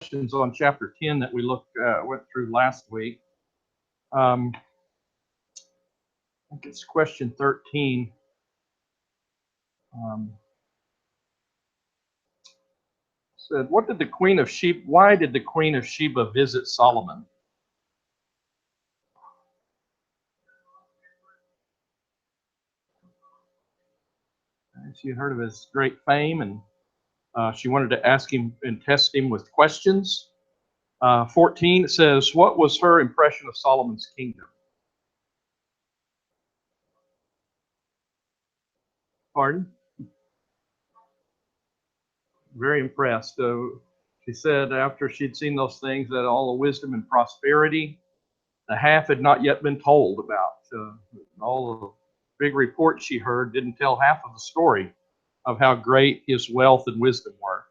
questions on chapter 10 that we went through last week. I think it's question 13. Said, why did the Queen of Sheba visit Solomon? She had heard of his great fame, and she wanted to ask him and test him with questions. 14, it says, what was her impression of Solomon's kingdom? Pardon? Very impressed. She said after she'd seen those things that all the wisdom and prosperity, the half had not yet been told about. All the big reports she heard didn't tell half of the story of how great his wealth and wisdom were.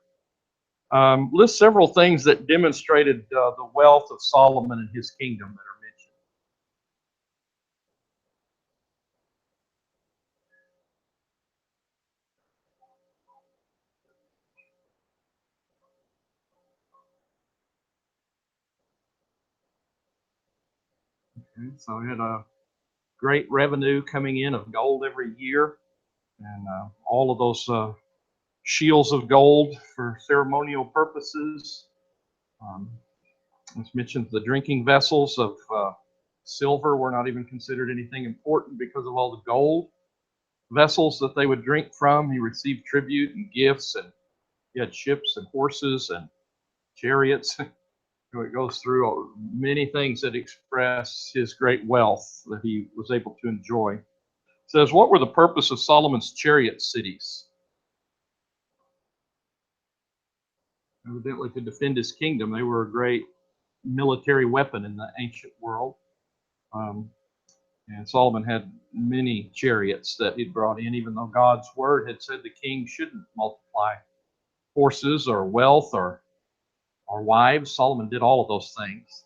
List several things that demonstrated the wealth of Solomon and his kingdom that are mentioned. Okay, so he had a great revenue coming in of gold every year, and all of those shields of gold for ceremonial purposes. As mentioned, the drinking vessels of silver were not even considered anything important because of all the gold vessels that they would drink from. He received tribute and gifts, and he had ships and horses and chariots. It goes through many things that express his great wealth that he was able to enjoy. It says, what were the purpose of Solomon's chariot cities? Evidently to defend his kingdom. They were a great military weapon in the ancient world. And Solomon had many chariots that he'd brought in, even though God's word had said the king shouldn't multiply horses or wealth or wives. Solomon did all of those things.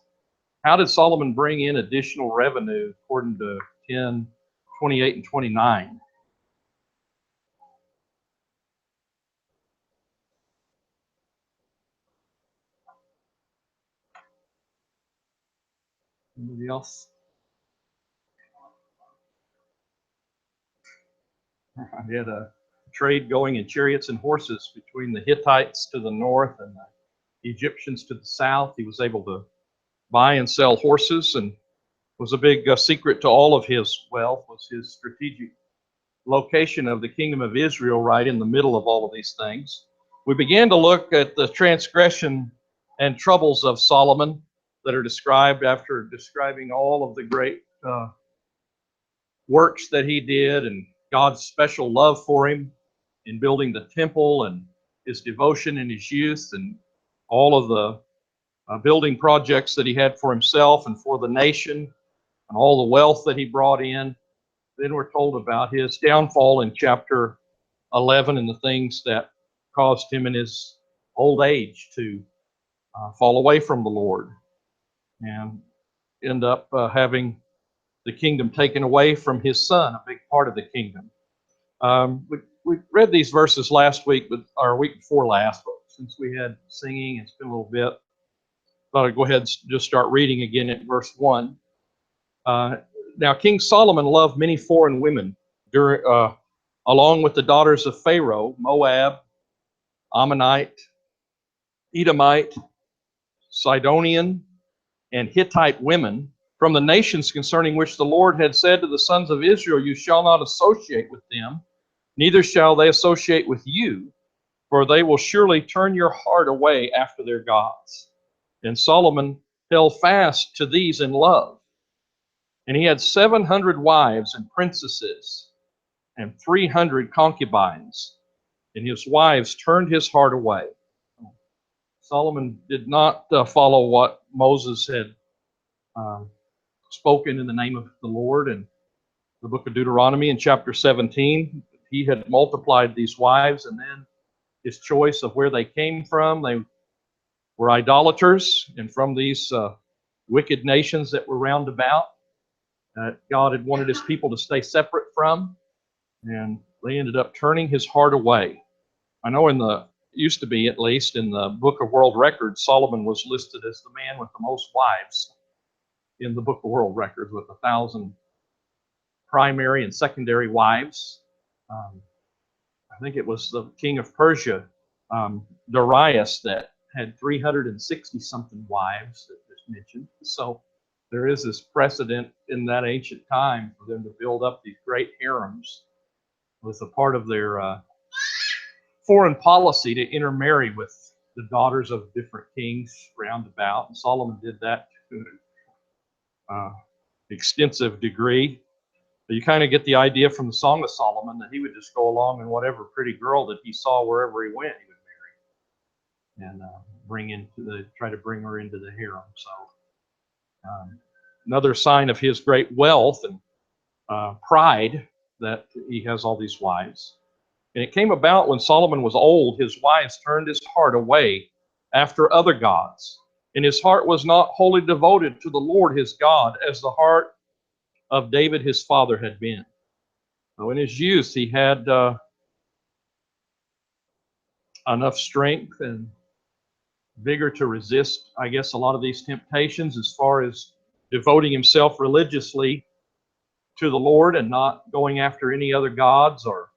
How did Solomon bring in additional revenue according to 10, 28, and 29? Anybody else? He had a trade going in chariots and horses between the Hittites to the north and the Egyptians to the south. He was able to buy and sell horses, and was a big secret to all of his wealth was his strategic location of the kingdom of Israel right in the middle of all of these things. We began to look at the transgression and troubles of Solomon that are described after describing all of the great works that he did and God's special love for him in building the temple and his devotion in his youth and all of the building projects that he had for himself and for the nation and all the wealth that he brought in. Then we're told about his downfall in chapter 11 and the things that caused him in his old age to fall away from the Lord and end up having the kingdom taken away from his son, a big part of the kingdom. We read these verses last week, or week before last, but since we had singing, it's been a little bit. Thought I'd go ahead and just start reading again at verse 1. Now King Solomon loved many foreign women, along with the daughters of Pharaoh, Moab, Ammonite, Edomite, Sidonian, and Hittite women, from the nations concerning which the Lord had said to the sons of Israel, you shall not associate with them, neither shall they associate with you, for they will surely turn your heart away after their gods. And Solomon held fast to these in love. And he had 700 wives and princesses and 300 concubines, and his wives turned his heart away. Solomon did not follow what Moses had spoken in the name of the Lord in the book of Deuteronomy in chapter 17. He had multiplied these wives, and then his choice of where they came from, they were idolaters, and from these wicked nations that were round about that God had wanted his people to stay separate from, and they ended up turning his heart away. I know in the used to be, at least, in the Book of World Records, Solomon was listed as the man with the most wives in the Book of World Records, with 1,000 primary and secondary wives. I think it was the king of Persia, Darius, that had 360 something wives that was mentioned. So there is this precedent in that ancient time for them to build up these great harems. It was a part of their foreign policy to intermarry with the daughters of different kings round about. And Solomon did that to an extensive degree. But you kind of get the idea from the Song of Solomon that he would just go along and whatever pretty girl that he saw wherever he went, he would marry and try to bring her into the harem. So another sign of his great wealth and pride that he has all these wives. And it came about when Solomon was old, his wives turned his heart away after other gods, and his heart was not wholly devoted to the Lord his God, as the heart of David his father had been. So in his youth, he had enough strength and vigor to resist, I guess, a lot of these temptations, as far as devoting himself religiously to the Lord and not going after any other gods or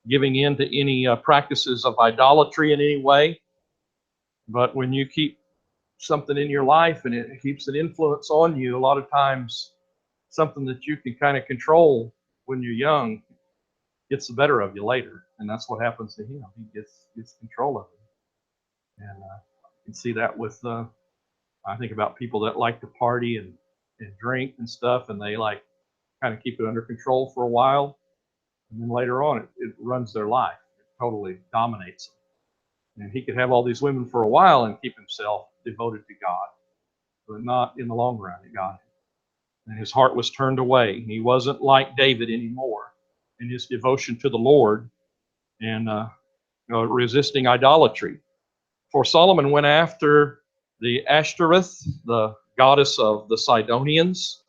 giving in to any practices of idolatry in any way. But when you keep something in your life and it keeps an influence on you, a lot of times something that you can kind of control when you're young gets the better of you later. And that's what happens to him. He gets control of it. And you can see that with, I think about people that like to party and drink and stuff, and they like kind of keep it under control for a while. And then later on, it runs their life. It totally dominates them. And he could have all these women for a while and keep himself devoted to God, but not in the long run to God. And his heart was turned away. He wasn't like David anymore in his devotion to the Lord and resisting idolatry. For Solomon went after the Ashtoreth, the goddess of the Sidonians,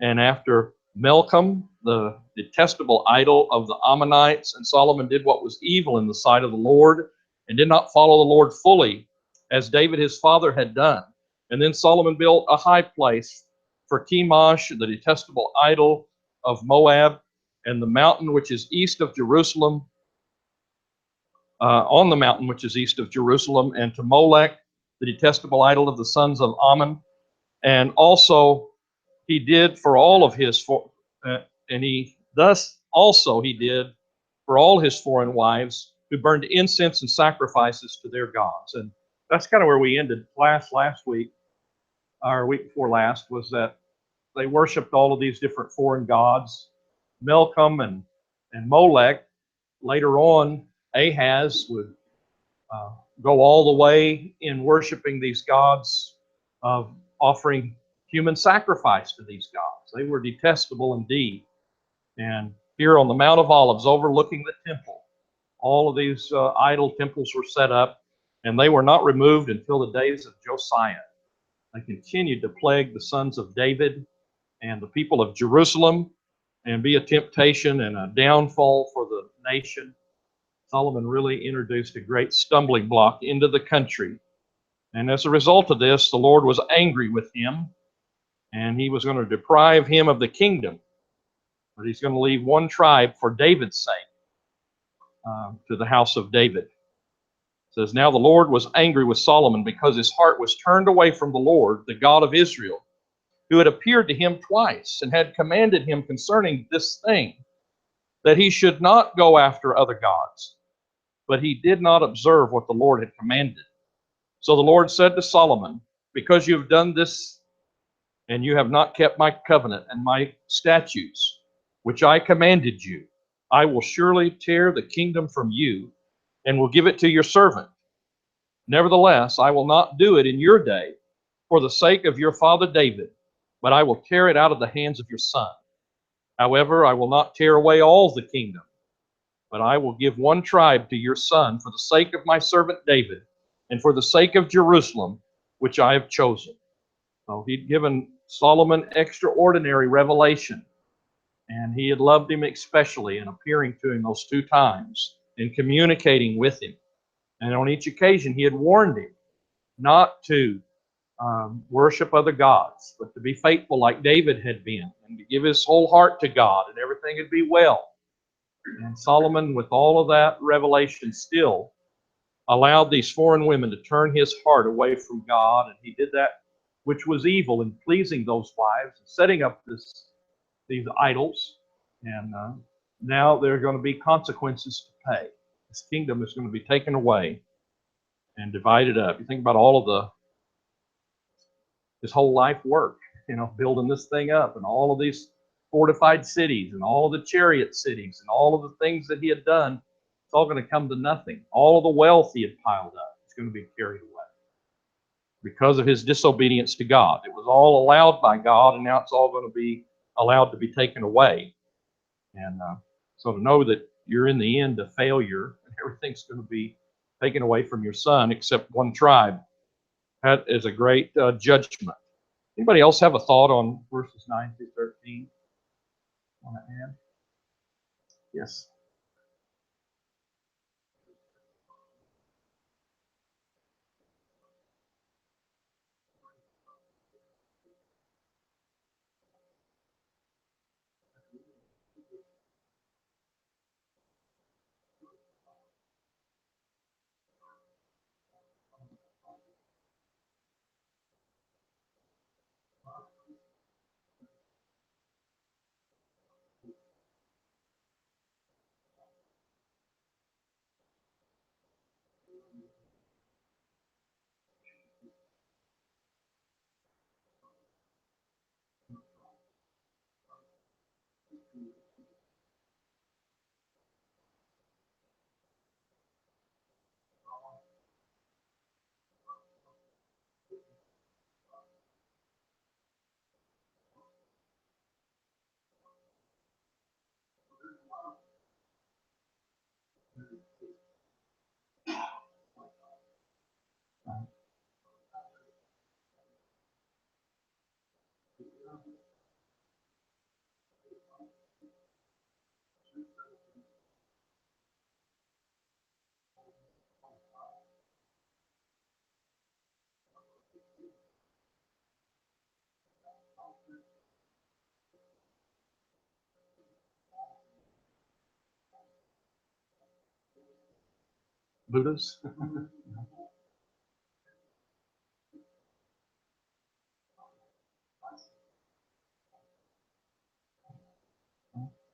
and after Melcham, the detestable idol of the Ammonites. And Solomon did what was evil in the sight of the Lord and did not follow the Lord fully, as David his father had done. And then Solomon built a high place for Chemosh, the detestable idol of Moab, and the mountain which is east of Jerusalem, on the mountain which is east of Jerusalem, and to Molech, the detestable idol of the sons of Ammon. And also he did for all of his, and he thus also he did for all his foreign wives who burned incense and sacrifices to their gods. And that's kind of where we ended last week, or week before last, was that they worshiped all of these different foreign gods, Melcham and Molech. Later on, Ahaz would go all the way in worshiping these gods of offering human sacrifice to these gods. They were detestable indeed. And here on the Mount of Olives, overlooking the temple, all of these idol temples were set up, and they were not removed until the days of Josiah. They continued to plague the sons of David and the people of Jerusalem and be a temptation and a downfall for the nation. Solomon really introduced a great stumbling block into the country. And as a result of this, the Lord was angry with him, and he was going to deprive him of the kingdom. But he's going to leave one tribe for David's sake to the house of David. It says, now the Lord was angry with Solomon because his heart was turned away from the Lord, the God of Israel, who had appeared to him twice and had commanded him concerning this thing, that he should not go after other gods. But he did not observe what the Lord had commanded. So the Lord said to Solomon, because you have done this, and you have not kept my covenant and my statutes, which I commanded you, I will surely tear the kingdom from you and will give it to your servant. Nevertheless, I will not do it in your day for the sake of your father David, but I will tear it out of the hands of your son. However, I will not tear away all the kingdom, but I will give one tribe to your son for the sake of my servant David and for the sake of Jerusalem, which I have chosen. So he'd given Solomon extraordinary revelation, and he had loved him especially in appearing to him those two times and communicating with him. And on each occasion, he had warned him not to worship other gods, but to be faithful like David had been, and to give his whole heart to God, and everything would be well. And Solomon, with all of that revelation, still allowed these foreign women to turn his heart away from God, and he did that which was evil in pleasing those wives, and setting up these idols. And now there are going to be consequences to pay. His kingdom is going to be taken away and divided up. You think about all of his whole life work, building this thing up, and all of these fortified cities, and all of the chariot cities, and all of the things that he had done. It's all going to come to nothing. All of the wealth he had piled up is going to be carried away because of his disobedience to God. It was all allowed by God, and now it's all going to be allowed to be taken away. And so to know that you're in the end a failure, and everything's going to be taken away from your son except one tribe, that is a great judgment. Anybody else have a thought on verses 9 through 13? Want to add? Yes. Buddhas?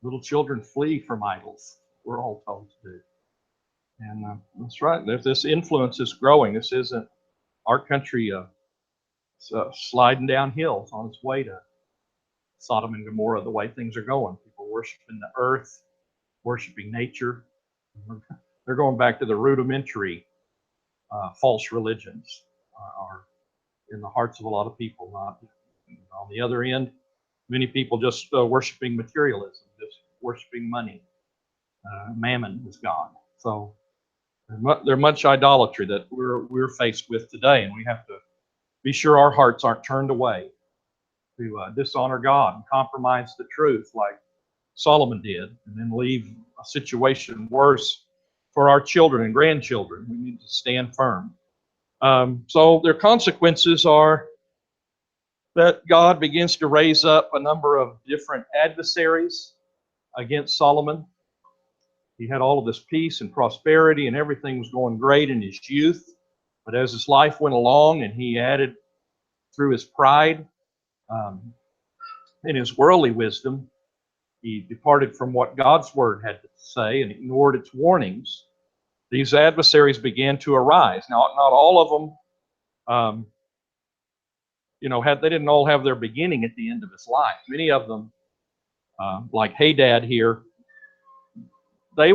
Little children flee from idols, we're all told to do. And that's right. If this influence is growing, this isn't our country sliding downhill. It's on its way to Sodom and Gomorrah, the way things are going. People worshiping the earth, worshiping nature. They're going back to the rudimentary false religions are in the hearts of a lot of people. Not on the other end, many people just worshiping materialism, just worshiping money. Mammon is God. So there's much idolatry that we're faced with today, and we have to be sure our hearts aren't turned away to dishonor God and compromise the truth like Solomon did, and then leave a situation worse for our children and grandchildren. We need to stand firm. So their consequences are that God begins to raise up a number of different adversaries against Solomon. He had all of this peace and prosperity, and everything was going great in his youth. But as his life went along, and he added through his pride and his worldly wisdom, he departed from what God's word had to say and ignored its warnings. These adversaries began to arise. Now, not all of them, they didn't all have their beginning at the end of his life. Many of them, like Hadad here, they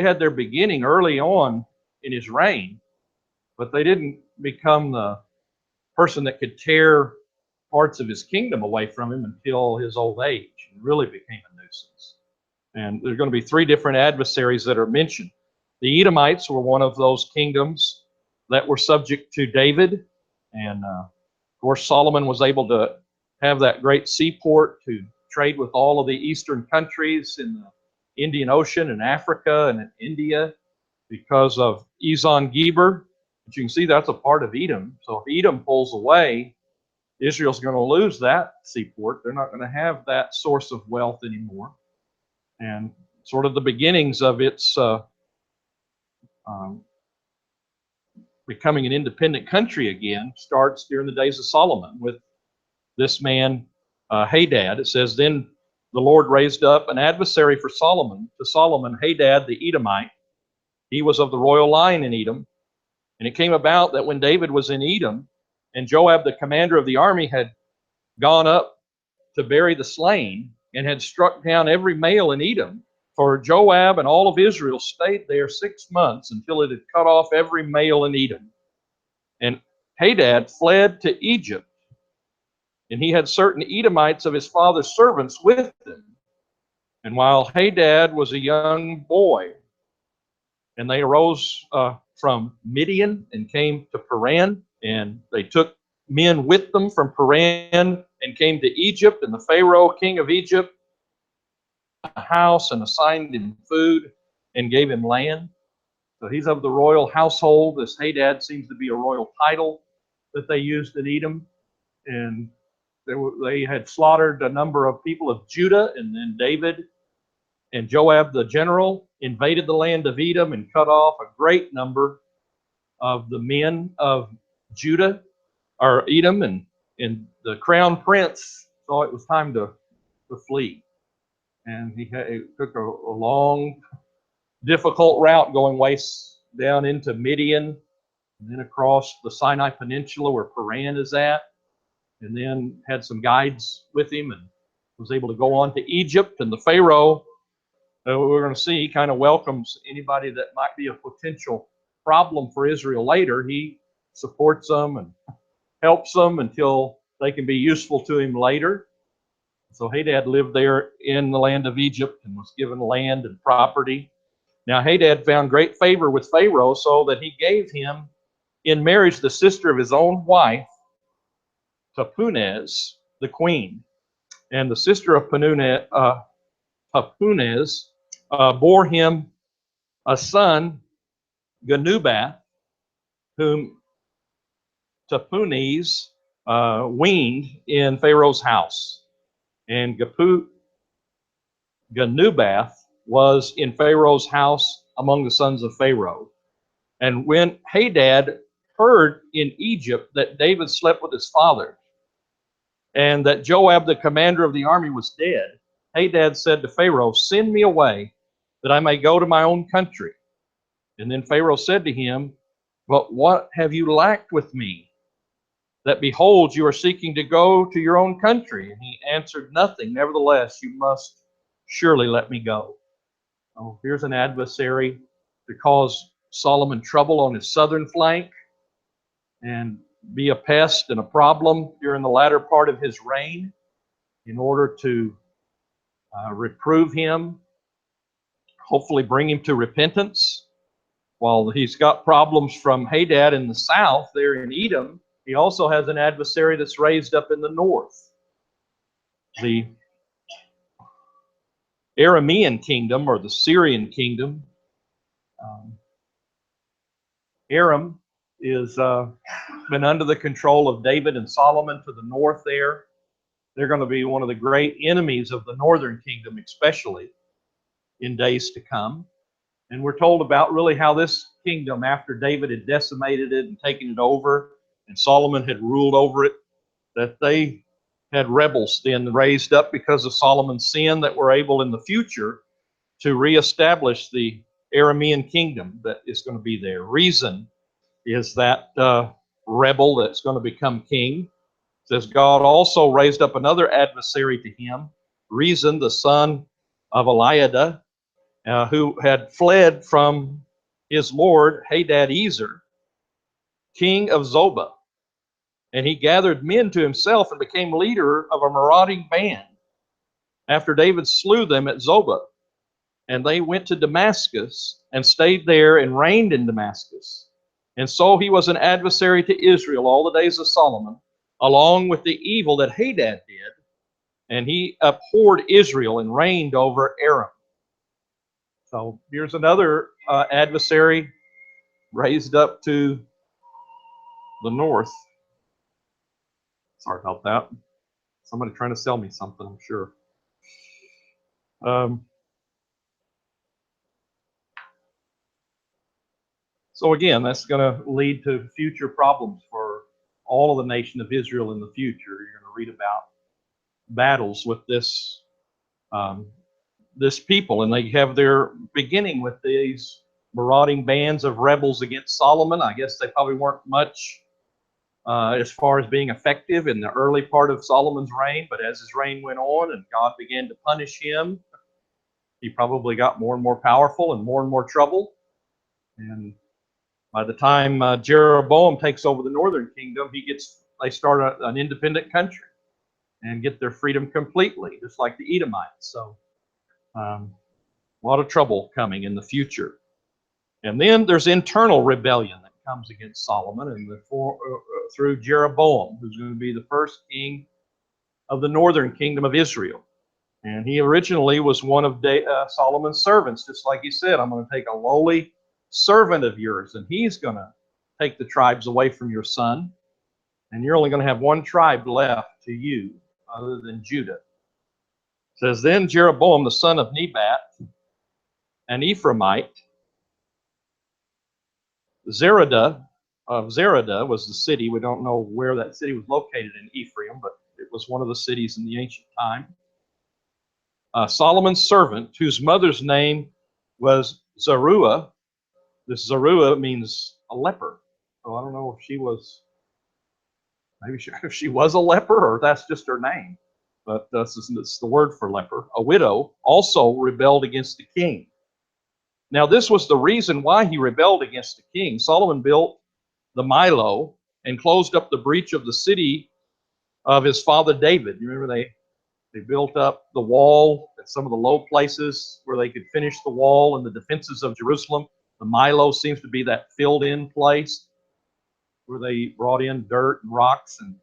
had their beginning early on in his reign, but they didn't become the person that could tear parts of his kingdom away from him until his old age, and really became a nuisance. And there's going to be three different adversaries that are mentioned. The Edomites were one of those kingdoms that were subject to David, and of course Solomon was able to have that great seaport to trade with all of the eastern countries in the Indian Ocean and Africa and in India. because of Ezon Geber. But you can see that's a part of Edom. So if Edom pulls away, Israel's going to lose that seaport. They're not going to have that source of wealth anymore. And sort of the beginnings of its becoming an independent country again starts during the days of Solomon with this man Hadad. It says, then the Lord raised up an adversary for Solomon, Hadad the Edomite. He was of the royal line in Edom. And it came about that when David was in Edom, and Joab, the commander of the army, had gone up to bury the slain, and had struck down every male in Edom, for Joab and all of Israel stayed there 6 months until it had cut off every male in Edom. And Hadad fled to Egypt, and he had certain Edomites of his father's servants with him. And while Hadad was a young boy, and they arose from Midian and came to Paran, and they took men with them from Paran and came to Egypt, and the Pharaoh, king of Egypt, a house and assigned him food and gave him land. So he's of the royal household. This Hadad seems to be a royal title that they used in Edom. And they had slaughtered a number of people of Judah, and then David and Joab the general invaded the land of Edom and cut off a great number of the men of Judah, or Edom, and the crown prince saw it was time to flee. And it took a long, difficult route going waist down into Midian, and then across the Sinai Peninsula where Paran is at, and then had some guides with him and was able to go on to Egypt. And the Pharaoh, we're going to see, kind of welcomes anybody that might be a potential problem for Israel later. He supports them and helps them until they can be useful to him later. So Hadad lived there in the land of Egypt and was given land and property. Now Hadad found great favor with Pharaoh, so that he gave him in marriage the sister of his own wife, Tapunez, the queen. And the sister of Tapunez bore him a son, Genubath, whom Tapunez weaned in Pharaoh's house. And Genubath was in Pharaoh's house among the sons of Pharaoh. And when Hadad heard in Egypt that David slept with his father, and that Joab, the commander of the army, was dead, Hadad said to Pharaoh, send me away, that I may go to my own country. And then Pharaoh said to him, but what have you lacked with me, that behold, you are seeking to go to your own country? And he answered, nothing. Nevertheless, you must surely let me go. Oh, here's an adversary to cause Solomon trouble on his southern flank and be a pest and a problem during the latter part of his reign, in order to reprove him, hopefully bring him to repentance. While he's got problems from Hadad in the south, there in Edom, he also has an adversary that's raised up in the north. The Aramean kingdom, or the Syrian kingdom. Aram is been under the control of David and Solomon to the north there. They're going to be one of the great enemies of the northern kingdom, especially in days to come. And we're told about really how this kingdom, after David had decimated it and taken it over, and Solomon had ruled over it, that they had rebels then raised up because of Solomon's sin, that were able in the future to reestablish the Aramean kingdom that is going to be there. Rezin is that rebel that's going to become king. It says God also raised up another adversary to him, Rezin, the son of Eliada, who had fled from his lord Hadadezer, king of Zobah. And he gathered men to himself and became leader of a marauding band after David slew them at Zobah. And they went to Damascus and stayed there and reigned in Damascus. And so he was an adversary to Israel all the days of Solomon, along with the evil that Hadad did. And he abhorred Israel and reigned over Aram. So here's another adversary raised up to the north. Sorry about that. Somebody trying to sell me something, I'm sure. So again, that's going to lead to future problems for all of the nation of Israel in the future. You're going to read about battles with this this people, and they have their beginning with these marauding bands of rebels against Solomon. I guess they probably weren't much as far as being effective in the early part of Solomon's reign, but as his reign went on and God began to punish him, he probably got more and more powerful and more trouble. And by the time Jeroboam takes over the northern kingdom, they start an independent country and get their freedom completely, just like the Edomites. So a lot of trouble coming in the future. And then there's internal rebellion that comes against Solomon and through Jeroboam, who's going to be the first king of the northern kingdom of Israel. And he originally was one of Solomon's servants, just like he said, I'm going to take a lowly servant of yours, and he's going to take the tribes away from your son, and you're only going to have one tribe left to you other than Judah. It says, then Jeroboam, the son of Nebat, an Ephraimite, Zereda was the city. We don't know where that city was located in Ephraim, but it was one of the cities in the ancient time. Solomon's servant, whose mother's name was Zeruiah. This Zeruiah means a leper. So I don't know if she was, if she was a leper or that's just her name. But that's the word for leper. A widow also rebelled against the king. Now this was the reason why he rebelled against the king. Solomon built the Milo and closed up the breach of the city of his father David. You remember they built up the wall at some of the low places where they could finish the wall and the defenses of Jerusalem. The Milo seems to be that filled-in place where they brought in dirt and rocks and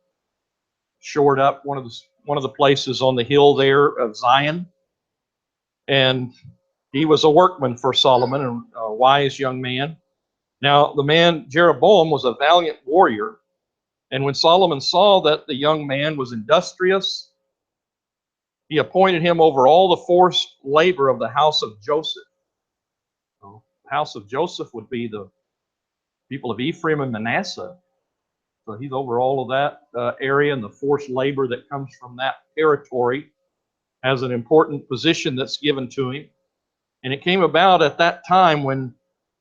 shored up one of the places on the hill there of Zion. And he was a workman for Solomon and a wise young man. Now, the man Jeroboam was a valiant warrior, and when Solomon saw that the young man was industrious, he appointed him over all the forced labor of the house of Joseph. So, the house of Joseph would be the people of Ephraim and Manasseh. So he's over all of that area, and the forced labor that comes from that territory has an important position that's given to him. And it came about at that time when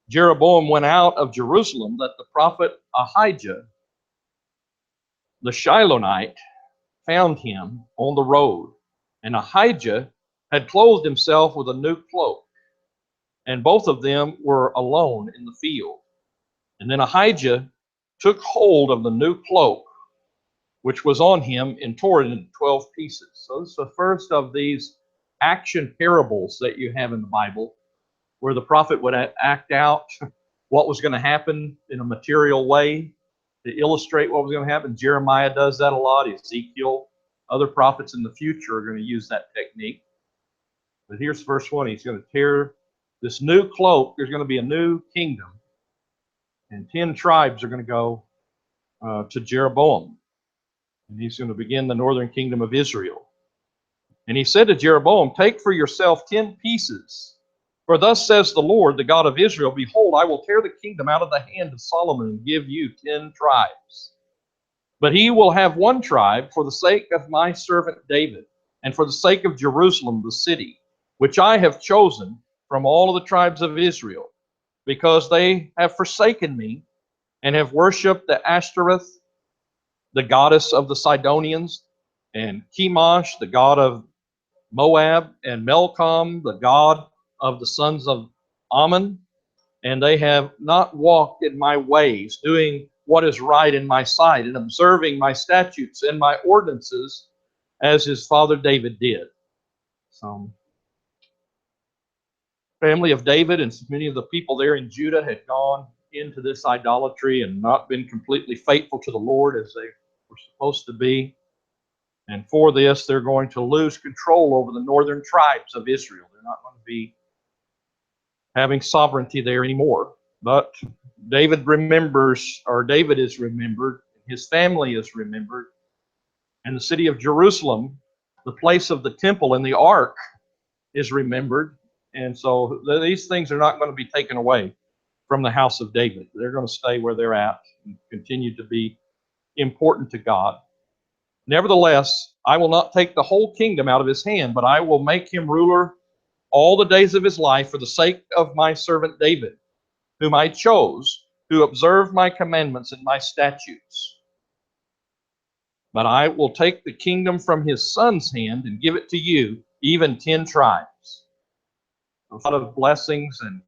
Jeroboam went out of Jerusalem that the prophet Ahijah, the Shilonite, found him on the road. And Ahijah had clothed himself with a new cloak, and both of them were alone in the field. And then Ahijah took hold of the new cloak which was on him, and tore it into 12 pieces. So this is the first of these action parables that you have in the Bible, where the prophet would act out what was going to happen in a material way to illustrate what was going to happen. Jeremiah does that a lot. Ezekiel, other prophets in the future are going to use that technique. But here's verse 1. He's going to tear this new cloak. There's going to be a new kingdom, and 10 tribes are going to go to Jeroboam. And he's going to begin the northern kingdom of Israel. And he said to Jeroboam, take for yourself 10 pieces. For thus says the Lord, the God of Israel, behold, I will tear the kingdom out of the hand of Solomon and give you 10 tribes. But he will have one tribe for the sake of my servant David, and for the sake of Jerusalem, the city, which I have chosen from all of the tribes of Israel, because they have forsaken me and have worshipped the Ashtoreth, the goddess of the Sidonians, and Chemosh, the god of Moab, and Melcom, the god of the sons of Ammon. And they have not walked in my ways, doing what is right in my sight, and observing my statutes and my ordinances, as his father David did. So, family of David and many of the people there in Judah had gone into this idolatry and not been completely faithful to the Lord as they were supposed to be. And for this, they're going to lose control over the northern tribes of Israel. They're not going to be having sovereignty there anymore. But David is remembered, his family is remembered, and the city of Jerusalem, the place of the temple and the ark, is remembered. And so these things are not going to be taken away from the house of David. They're going to stay where they're at and continue to be important to God. Nevertheless, I will not take the whole kingdom out of his hand, but I will make him ruler all the days of his life for the sake of my servant David, whom I chose, who observed my commandments and my statutes. But I will take the kingdom from his son's hand and give it to you, even 10 tribes. A lot of blessings, and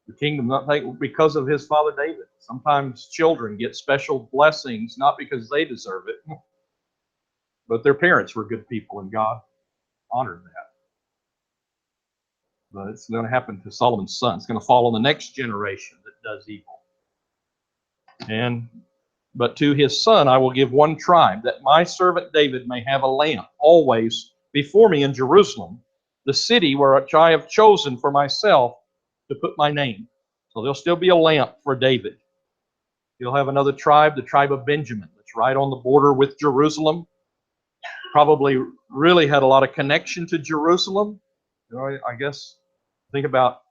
the kingdom not taken because of his father David. Sometimes children get special blessings not because they deserve it, but their parents were good people and God honored that. But it's going to happen to Solomon's son. It's going to fall on the next generation that does evil. But to his son I will give one tribe, that my servant David may have a lamp always before me in Jerusalem, the city which I have chosen for myself to put my name. So there'll still be a lamp for David. He'll have another tribe, the tribe of Benjamin, that's right on the border with Jerusalem. Probably really had a lot of connection to Jerusalem. You know, I guess think about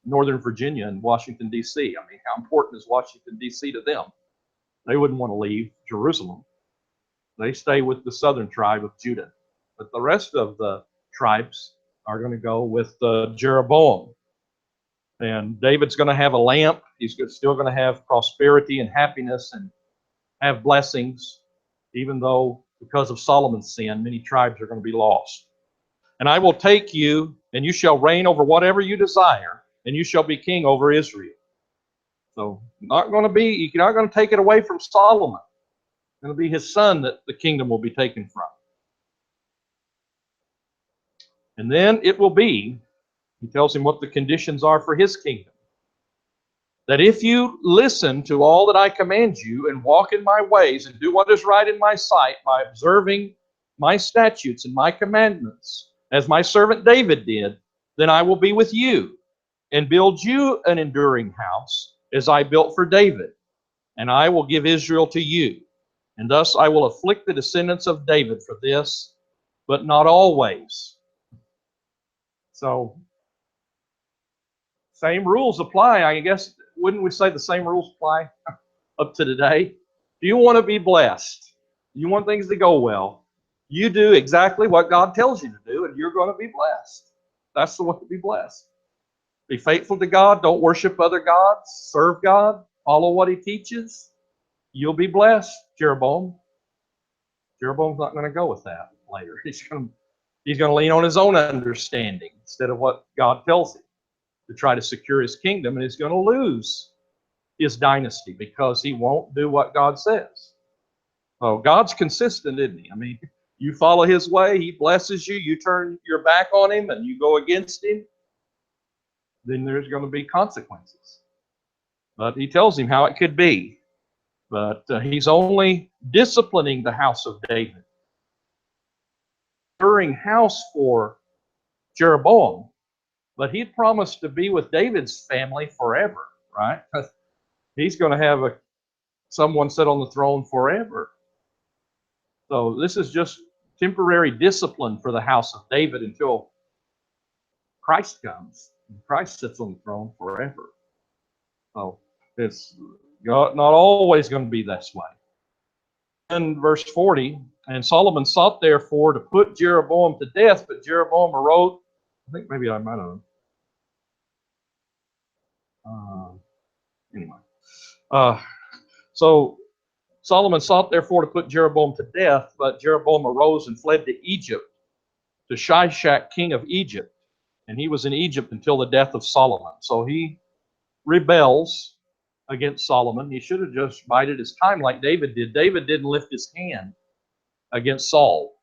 Northern Virginia and Washington, D.C. I mean, how important is Washington, D.C. to them? They wouldn't want to leave Jerusalem. They stay with the southern tribe of Judah. But the rest of the tribes are going to go with Jeroboam. And David's going to have a lamp. He's still going to have prosperity and happiness and have blessings, even though because of Solomon's sin, many tribes are going to be lost. And I will take you, and you shall reign over whatever you desire, and you shall be king over Israel. So you're not going to take it away from Solomon. It's going to be his son that the kingdom will be taken from. And then it will be, he tells him what the conditions are for his kingdom, that if you listen to all that I command you and walk in my ways and do what is right in my sight by observing my statutes and my commandments, as my servant David did, then I will be with you and build you an enduring house as I built for David, and I will give Israel to you. And thus I will afflict the descendants of David for this, but not always. So, same rules apply. I guess, wouldn't we say the same rules apply up to today? Do you want to be blessed? You want things to go well? You do exactly what God tells you to do, and you're going to be blessed. That's the way to be blessed. Be faithful to God. Don't worship other gods. Serve God. Follow what He teaches. You'll be blessed, Jeroboam. Jeroboam's not going to go with that later. He's going to lean on his own understanding instead of what God tells him to try to secure his kingdom, and he's going to lose his dynasty because he won't do what God says. So God's consistent, isn't he? I mean, you follow his way, he blesses you, you turn your back on him and you go against him, then there's going to be consequences. But he tells him how it could be. But he's only disciplining the house of David. Enduring house for Jeroboam, but he'd promised to be with David's family forever, right? He's going to have someone sit on the throne forever. So this is just temporary discipline for the house of David until Christ comes. Christ sits on the throne forever. So it's not always going to be this way. In verse 40, and Solomon sought therefore to put Jeroboam to death, but Jeroboam arose. I think maybe I might have. Anyway. So Solomon sought therefore to put Jeroboam to death, but Jeroboam arose and fled to Egypt, to Shishak, king of Egypt. And he was in Egypt until the death of Solomon. So he rebels against Solomon. He should have just bided his time like David did. David didn't lift his hand against Saul.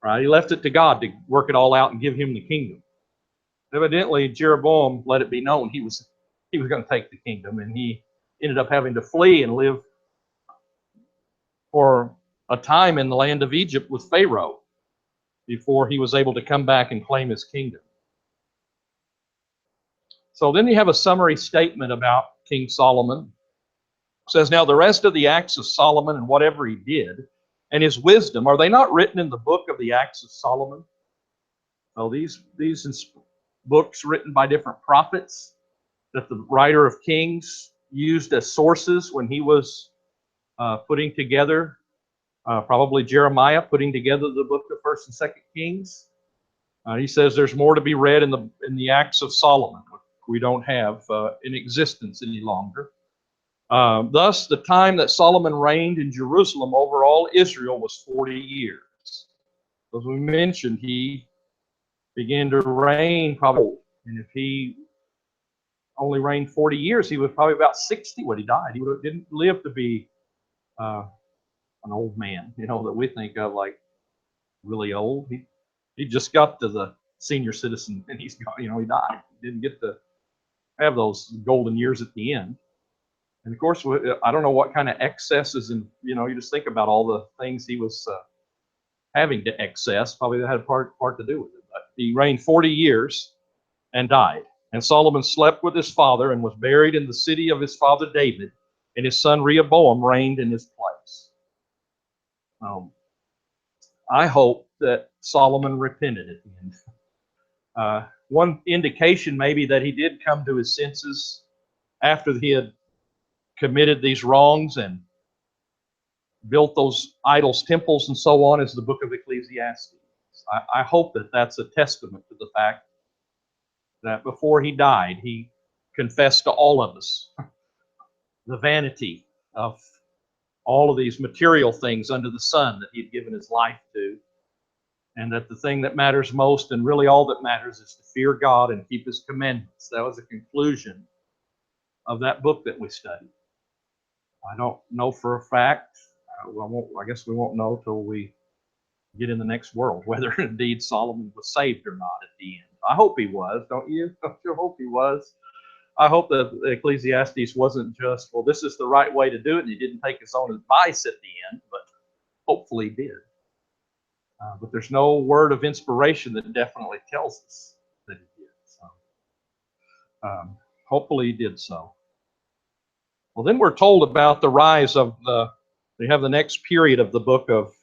Right? He left it to God to work it all out and give him the kingdom. Evidently, Jeroboam let it be known he was going to take the kingdom, and he ended up having to flee and live for a time in the land of Egypt with Pharaoh before he was able to come back and claim his kingdom. So then you have a summary statement about King Solomon. It says, now the rest of the acts of Solomon and whatever he did, and his wisdom, are they not written in the book of the acts of Solomon? So these books written by different prophets that the writer of Kings used as sources when he was putting together, probably Jeremiah, putting together the book of 1st and 2nd Kings. He says there's more to be read in the Acts of Solomon, which we don't have in existence any longer. Thus, the time that Solomon reigned in Jerusalem over all Israel was 40 years. As we mentioned, he began to reign probably, and if he only reigned 40 years, he was probably about 60 when he died. He didn't live to be an old man, that we think of like really old. He just got to the senior citizen and he's got, he died. He didn't get to have those golden years at the end. And of course, I don't know what kind of excesses, and you just think about all the things he was having to excess. Probably that had part to do with it. But he reigned 40 years and died. And Solomon slept with his father and was buried in the city of his father David, and his son Rehoboam reigned in his place. I hope that Solomon repented at the end. One indication maybe that he did come to his senses after he had committed these wrongs and built those idols, temples, and so on, is the book of Ecclesiastes. I hope that that's a testament to the fact that before he died, he confessed to all of us the vanity of all of these material things under the sun that he'd given his life to, and that the thing that matters most, and really all that matters, is to fear God and keep his commandments. That was the conclusion of that book that we studied. I don't know for a fact. I guess we won't know till we get in the next world whether indeed Solomon was saved or not at the end. I hope he was, don't you? Don't you hope he was? I hope that Ecclesiastes wasn't just, well, this is the right way to do it, and he didn't take his own advice at the end, but hopefully he did. But there's no word of inspiration that definitely tells us that he did. So hopefully he did so. Well, then we're told about the rise of we have the next period of the book of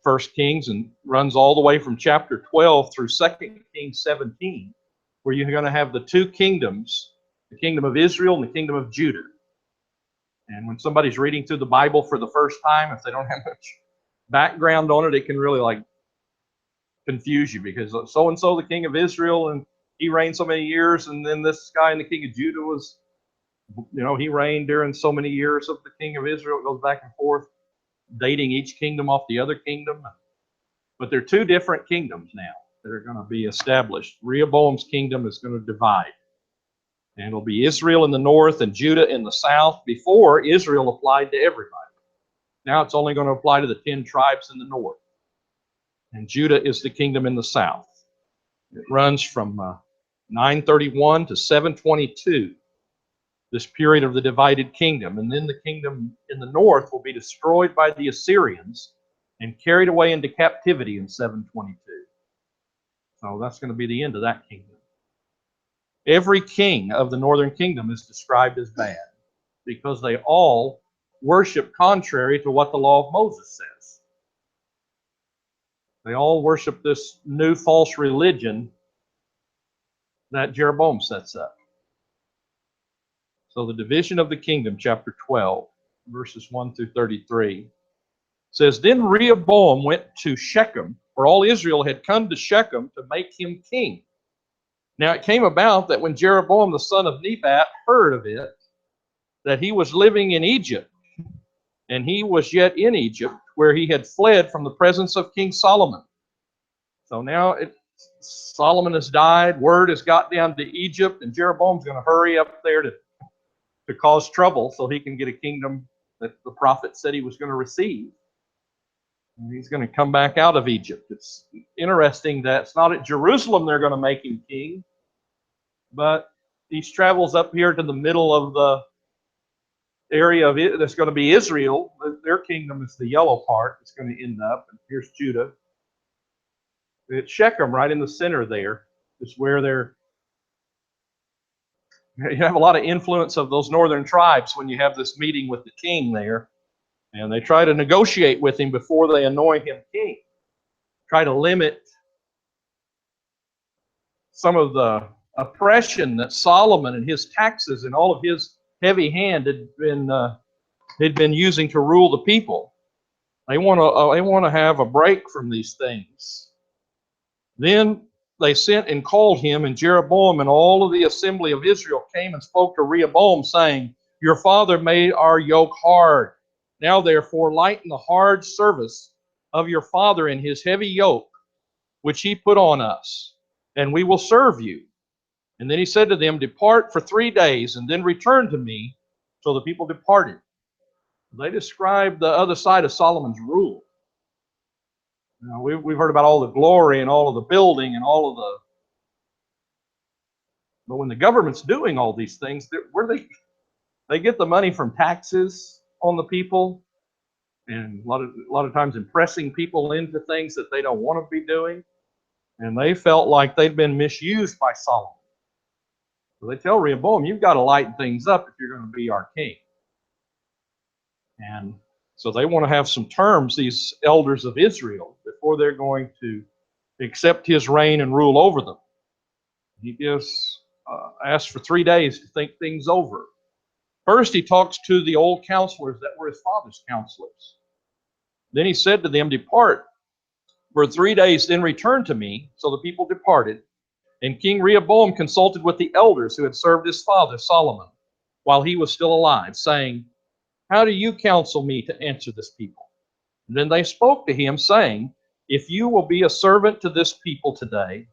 1st Kings, and runs all the way from chapter 12 through 2nd Kings 17, where you're going to have the two kingdoms, the kingdom of Israel and the kingdom of Judah. And when somebody's reading through the Bible for the first time, if they don't have much background on it, it can really confuse you, because so-and-so, the king of Israel, and he reigned so many years, and then this guy, and the king of Judah, was, he reigned during so many years of the king of Israel. It goes back and forth, dating each kingdom off the other kingdom. But they're two different kingdoms now that are going to be established. Rehoboam's kingdom is going to divide, and it'll be Israel in the north and Judah in the south. Before, Israel applied to everybody. Now it's only going to apply to the 10 tribes in the north, and Judah is the kingdom in the south. It runs from 931 to 722, this period of the divided kingdom. And then the kingdom in the north will be destroyed by the Assyrians and carried away into captivity in 722. So that's going to be the end of that kingdom. Every king of the northern kingdom is described as bad, because they all worship contrary to what the law of Moses says. They all worship this new false religion that Jeroboam sets up. So the division of the kingdom, chapter 12, verses 1 through 33, says, Then Rehoboam went to Shechem, for all Israel had come to Shechem to make him king. Now it came about that when Jeroboam the son of Nebat heard of it, that he was living in Egypt, and he was yet in Egypt, where he had fled from the presence of King Solomon. So now Solomon has died, word has got down to Egypt, and Jeroboam's going to hurry up there to cause trouble so he can get a kingdom that the prophet said he was going to receive. And he's going to come back out of Egypt. It's interesting that it's not at Jerusalem they're going to make him king, but he travels up here to the middle of the area of it that's going to be Israel. Their kingdom is the yellow part. It's going to end up, and here's Judah. It's Shechem right in the center there is where they're You have a lot of influence of those northern tribes when you have this meeting with the king there. And they try to negotiate with him before they anoint him king. Try to limit some of the oppression that Solomon and his taxes and all of his heavy hand had been using to rule the people. They want to have a break from these things. Then they sent and called him, and Jeroboam and all of the assembly of Israel came and spoke to Rehoboam, saying, "Your father made our yoke hard. Now therefore lighten the hard service of your father in his heavy yoke, which he put on us, and we will serve you." And then he said to them, "Depart for 3 days, and then return to me." So the people departed. They described the other side of Solomon's rule. Now, we've heard about all the glory and all of the building and all of the... But when the government's doing all these things, where they get the money from taxes on the people, and a lot of times impressing people into things that they don't want to be doing. And they felt like they'd been misused by Solomon. So they tell Rehoboam, "You've got to lighten things up if you're going to be our king." And so they want to have some terms, these elders of Israel, before they're going to accept his reign and rule over them. He gives asks for 3 days to think things over. First, he talks to the old counselors that were his father's counselors. Then he said to them, "Depart for 3 days, then return to me." So the people departed. And King Rehoboam consulted with the elders who had served his father Solomon while he was still alive, saying, "How do you counsel me to answer this people?" And then they spoke to him, saying, "If you will be a servant to this people today,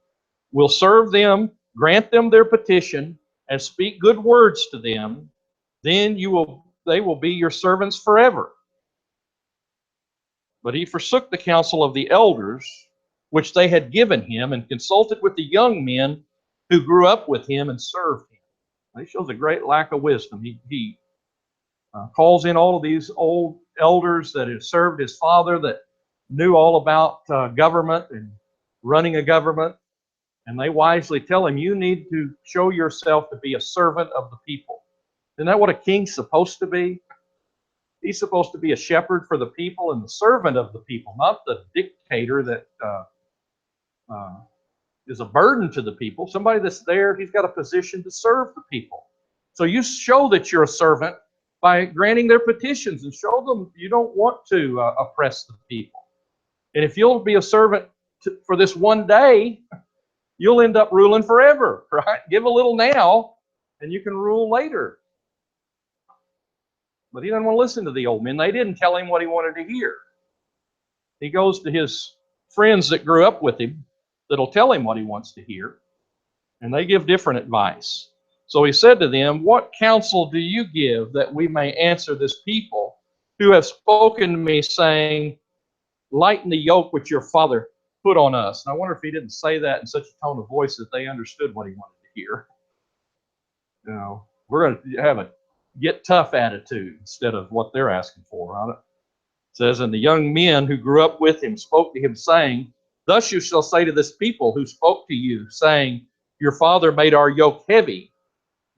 will serve them, grant them their petition, and speak good words to them, then they will be your servants forever." But he forsook the counsel of the elders, which they had given him, and consulted with the young men who grew up with him and served him. He shows a great lack of wisdom. He calls in all of these old elders that had served his father, that knew all about government and running a government, and they wisely tell him, "You need to show yourself to be a servant of the people." Isn't that what a king's supposed to be? He's supposed to be a shepherd for the people and the servant of the people, not the dictator that is a burden to the people. Somebody that's there, he's got a position to serve the people. So you show that you're a servant by granting their petitions and show them you don't want to oppress the people. And if you'll be a servant for this 1 day, you'll end up ruling forever, right? Give a little now, and you can rule later. But he doesn't want to listen to the old men. They didn't tell him what he wanted to hear. He goes to his friends that grew up with him that'll tell him what he wants to hear, and they give different advice. So he said to them, "What counsel do you give that we may answer this people who have spoken to me, saying, 'Lighten the yoke which your father put on us'?" And I wonder if he didn't say that in such a tone of voice that they understood what he wanted to hear. You know, we're going to have a get tough attitude instead of what they're asking for, right? It says, "And the young men who grew up with him spoke to him, saying, 'Thus you shall say to this people who spoke to you, saying, Your father made our yoke heavy.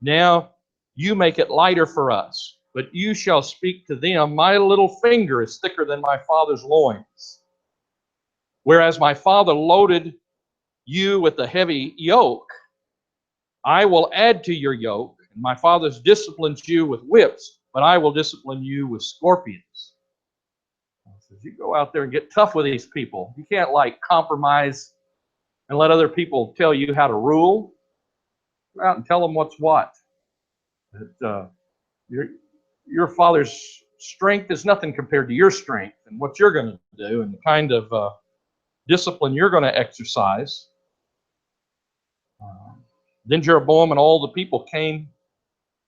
Now you make it lighter for us. But you shall speak to them, My little finger is thicker than my father's loins. Whereas my father loaded you with a heavy yoke, I will add to your yoke. And my father's disciplined you with whips, but I will discipline you with scorpions.'" Says, you go out there and get tough with these people. You can't compromise and let other people tell you how to rule. Go out and tell them what's what. That your father's strength is nothing compared to your strength and what you're going to do and the kind of discipline you're going to exercise. Then Jeroboam and all the people came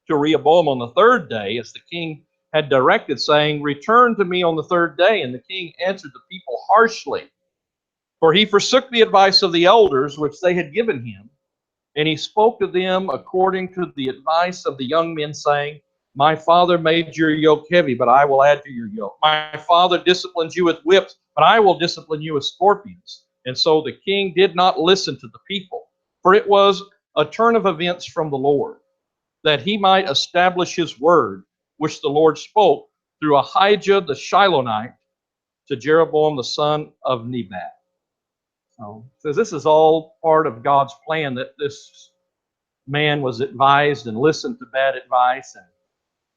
to Rehoboam on the 3rd day, as the king had directed, saying, "Return to me on the 3rd day." And the king answered the people harshly, for he forsook the advice of the elders which they had given him. And he spoke to them according to the advice of the young men, saying, "My father made your yoke heavy, but I will add to your yoke. My father disciplines you with whips, but I will discipline you with scorpions." And so the king did not listen to the people, for it was a turn of events from the Lord. that he might establish his word, which the Lord spoke through Ahijah the Shilonite to Jeroboam the son of Nebat. So this is all part of God's plan, that this man was advised and listened to bad advice and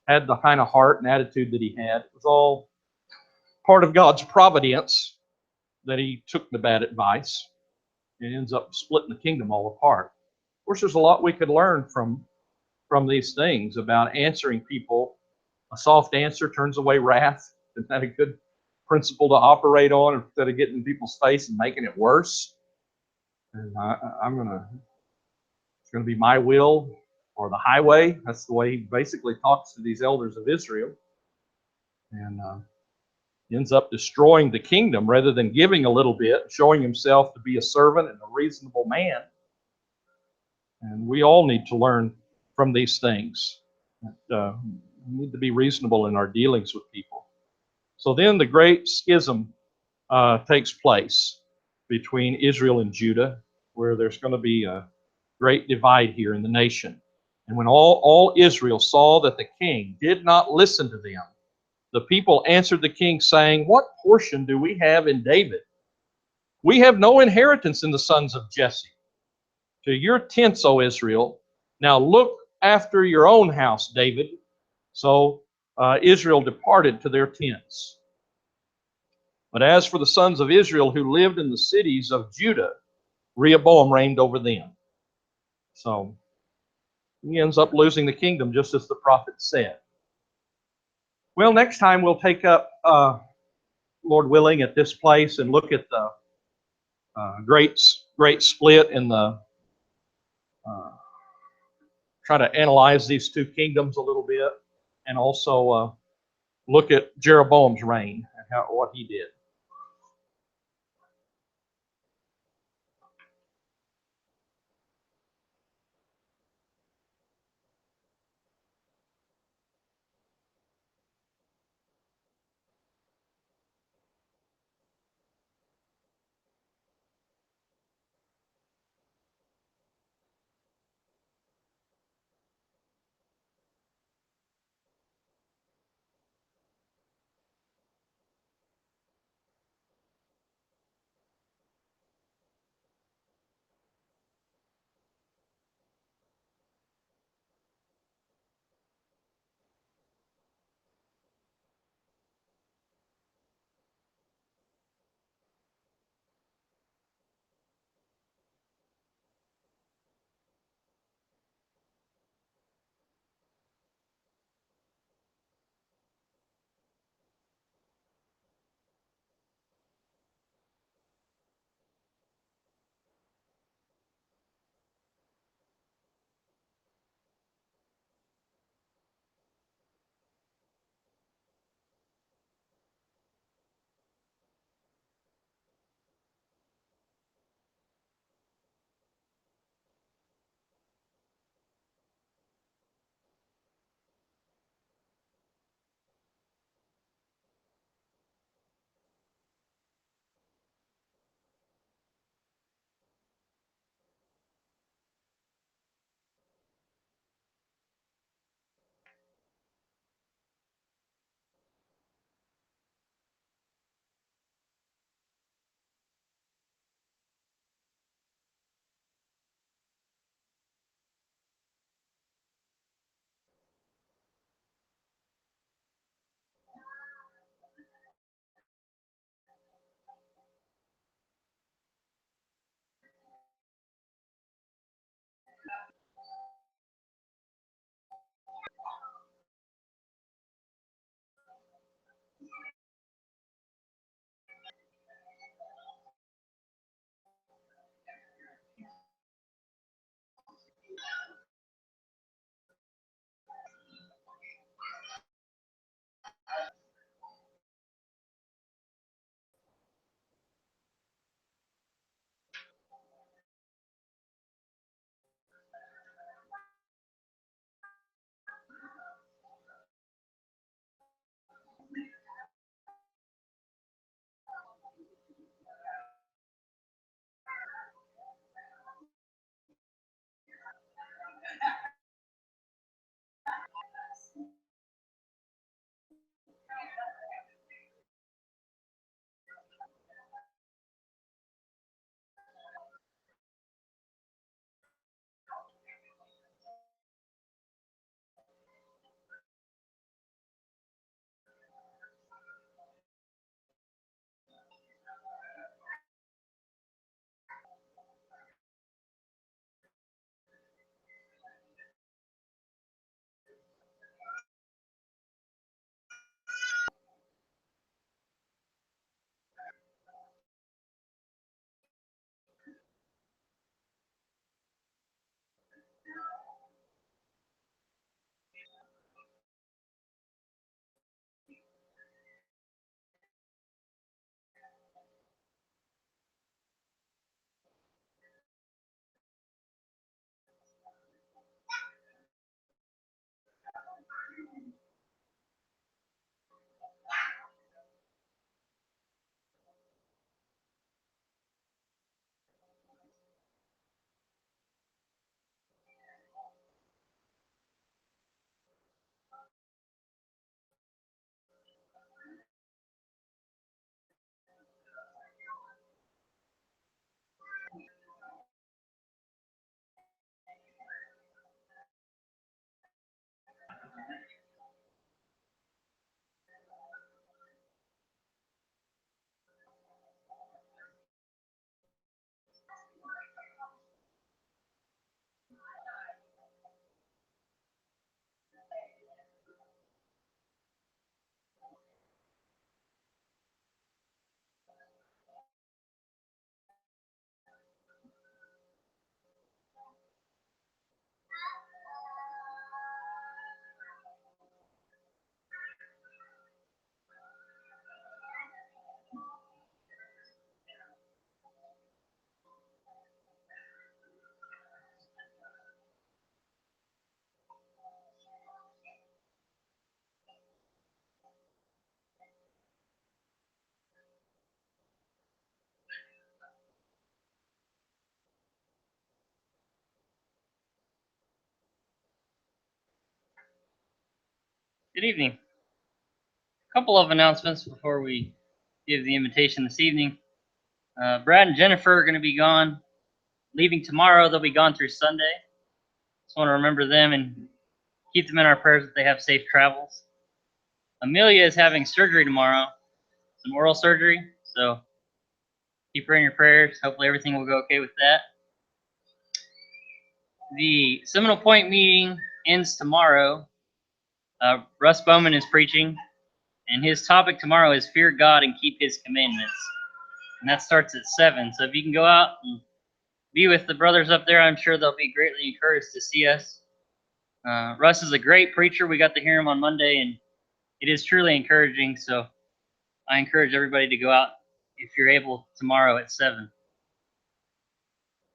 had the kind of heart and attitude that he had. It was all part of God's providence that he took the bad advice and ends up splitting the kingdom all apart. Of course, there's a lot we could learn from these things about answering people. A soft answer turns away wrath. Isn't that a good principle to operate on instead of getting in people's face and making it worse? And it's gonna be my will or the highway. That's the way he basically talks to these elders of Israel, and ends up destroying the kingdom rather than giving a little bit, showing himself to be a servant and a reasonable man. And we all need to learn from these things. We need to be reasonable in our dealings with people. So then the great schism takes place between Israel and Judah, where there's going to be a great divide here in the nation. And when all Israel saw that the king did not listen to them, the people answered the king, saying, "What portion do we have in David? We have no inheritance in the sons of Jesse. To your tents, O Israel. Now look after your own house, David." So Israel departed to their tents. But as for the sons of Israel who lived in the cities of Judah, Rehoboam reigned over them. So he ends up losing the kingdom, just as the prophet said. Well, next time we'll take up, Lord willing, at this place and look at the great split in the, uh, try to analyze these two kingdoms a little bit, and also look at Jeroboam's reign and what he did. Good evening. A couple of announcements before we give the invitation this evening. Brad and Jennifer are going to be gone, leaving tomorrow. They'll be gone through Sunday. Just want to remember them and keep them in our prayers that they have safe travels. Amelia is having surgery tomorrow, some oral surgery, so keep her in your prayers. Hopefully everything will go okay with that. The Seminole Point meeting ends tomorrow. Russ Bowman is preaching, and his topic tomorrow is Fear God and Keep His Commandments. And that starts at 7. So if you can go out and be with the brothers up there, I'm sure they'll be greatly encouraged to see us. Russ is a great preacher. We got to hear him on Monday, and it is truly encouraging. So I encourage everybody to go out if you're able tomorrow at 7.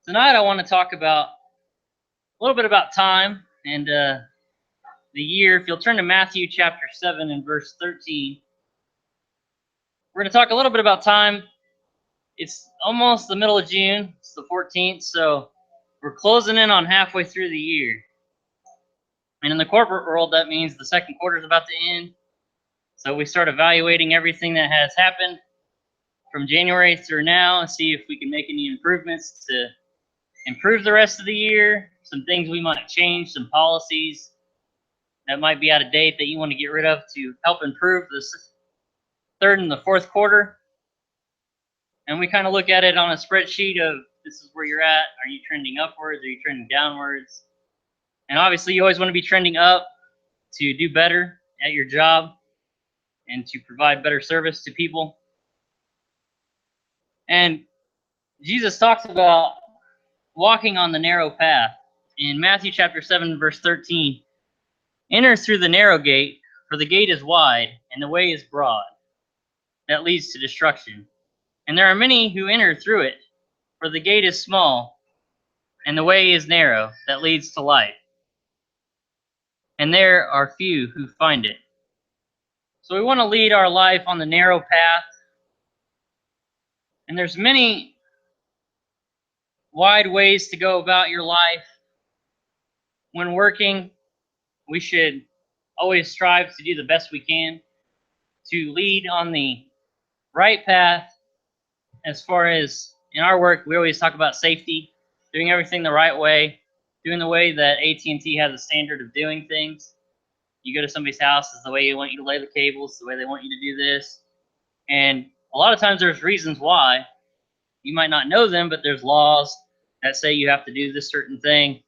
Tonight I want to talk about a little bit about time and the year. If you'll turn to Matthew chapter 7 and verse 13, we're going to talk a little bit about time. It's almost the middle of June. It's the 14th, so we're closing in on halfway through the year. And in the corporate world, that means the second quarter is about to end. So we start evaluating everything that has happened from January through now and see if we can make any improvements to improve the rest of the year, some things we might change, some policies that might be out of date that you want to get rid of to help improve the third and the fourth quarter. And we kind of look at it on a spreadsheet of this is where you're at. Are you trending upwards? Are you trending downwards? And obviously you always want to be trending up to do better at your job and to provide better service to people. And Jesus talks about walking on the narrow path. In Matthew chapter 7, verse 13, enter through the narrow gate, for the gate is wide, and the way is broad, that leads to destruction. And there are many who enter through it, for the gate is small, and the way is narrow, that leads to life. And there are few who find it. So we want to lead our life on the narrow path. And there's many wide ways to go about your life. When working, we should always strive to do the best we can to lead on the right path. As far as in our work, we always talk about safety, doing everything the right way, doing the way that AT&T has a standard of doing things. You go to somebody's house, it's the way they want you to lay the cables, the way they want you to do this. And a lot of times there's reasons why. You might not know them, but there's laws that say you have to do this certain thing.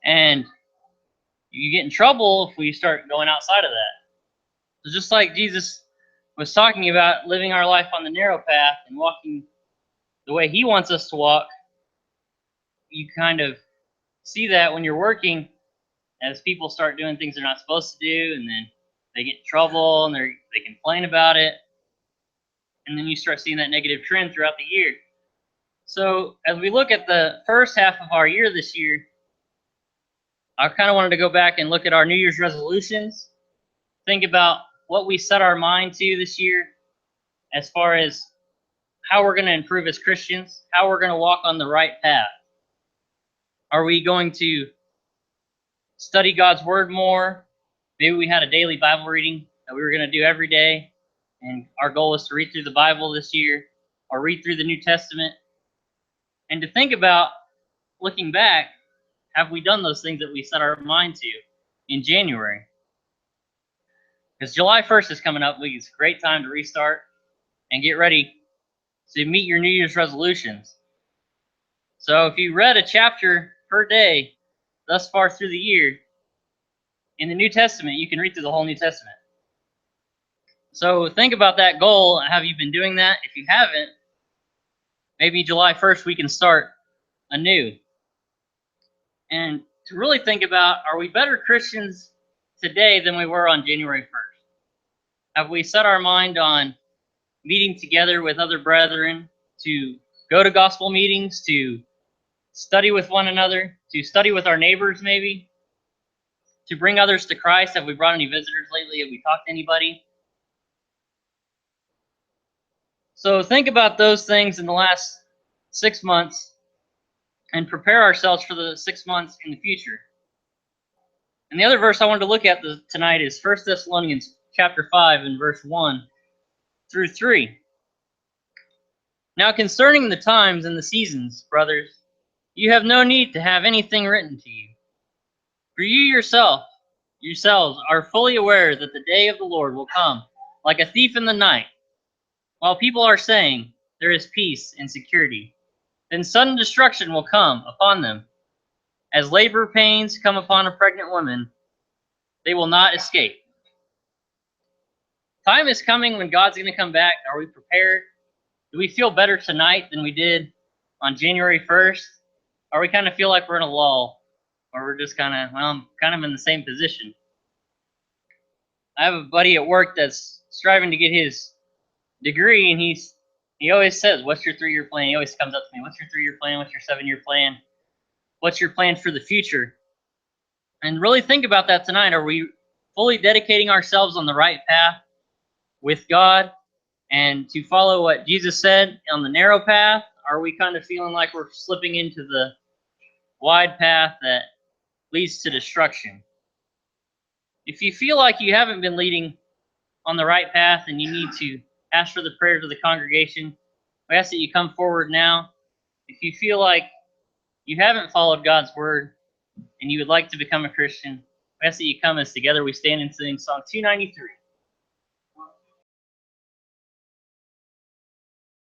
And you get in trouble if we start going outside of that. So just like Jesus was talking about living our life on the narrow path and walking the way he wants us to walk, you kind of see that when you're working as people start doing things they're not supposed to do, and then they get in trouble and they complain about it. And then you start seeing that negative trend throughout the year. So as we look at the first half of our year this year, I kind of wanted to go back and look at our New Year's resolutions, think about what we set our mind to this year as far as how we're going to improve as Christians, how we're going to walk on the right path. Are we going to study God's Word more? Maybe we had a daily Bible reading that we were going to do every day, and our goal is to read through the Bible this year or read through the New Testament. And to think about, looking back, have we done those things that we set our mind to in January? Because July 1st is coming up. It's a great time to restart and get ready to meet your New Year's resolutions. So if you read a chapter per day thus far through the year, in the New Testament, you can read through the whole New Testament. So think about that goal. Have you been doing that? If you haven't, maybe July 1st we can start anew. And to really think about, are we better Christians today than we were on January 1st? Have we set our mind on meeting together with other brethren, to go to gospel meetings, to study with one another, to study with our neighbors maybe, to bring others to Christ? Have we brought any visitors lately? Have we talked to anybody? So think about those things in the last 6 months and prepare ourselves for the 6 months in the future. And the other verse I wanted to look at tonight is 1 Thessalonians chapter 5 and verse 1 through 3. Now concerning the times and the seasons, brothers, you have no need to have anything written to you. For you yourselves are fully aware that the day of the Lord will come like a thief in the night. While people are saying, there is peace and security, then sudden destruction will come upon them. As labor pains come upon a pregnant woman, they will not escape. Time is coming when God's going to come back. Are we prepared? Do we feel better tonight than we did on January 1st? Or we kind of feel like we're in a lull? Or we're just kind of, well, I'm kind of in the same position. I have a buddy at work that's striving to get his degree, and he always says, what's your 3-year plan? He always comes up to me, what's your 3-year plan? What's your 7-year plan? What's your plan for the future? And really think about that tonight. Are we fully dedicating ourselves on the right path with God and to follow what Jesus said on the narrow path? Are we kind of feeling like we're slipping into the wide path that leads to destruction? If you feel like you haven't been leading on the right path and you need to ask for the prayers of the congregation, we ask that you come forward now. If you feel like you haven't followed God's word and you would like to become a Christian, we ask that you come as together we stand and sing Song 293.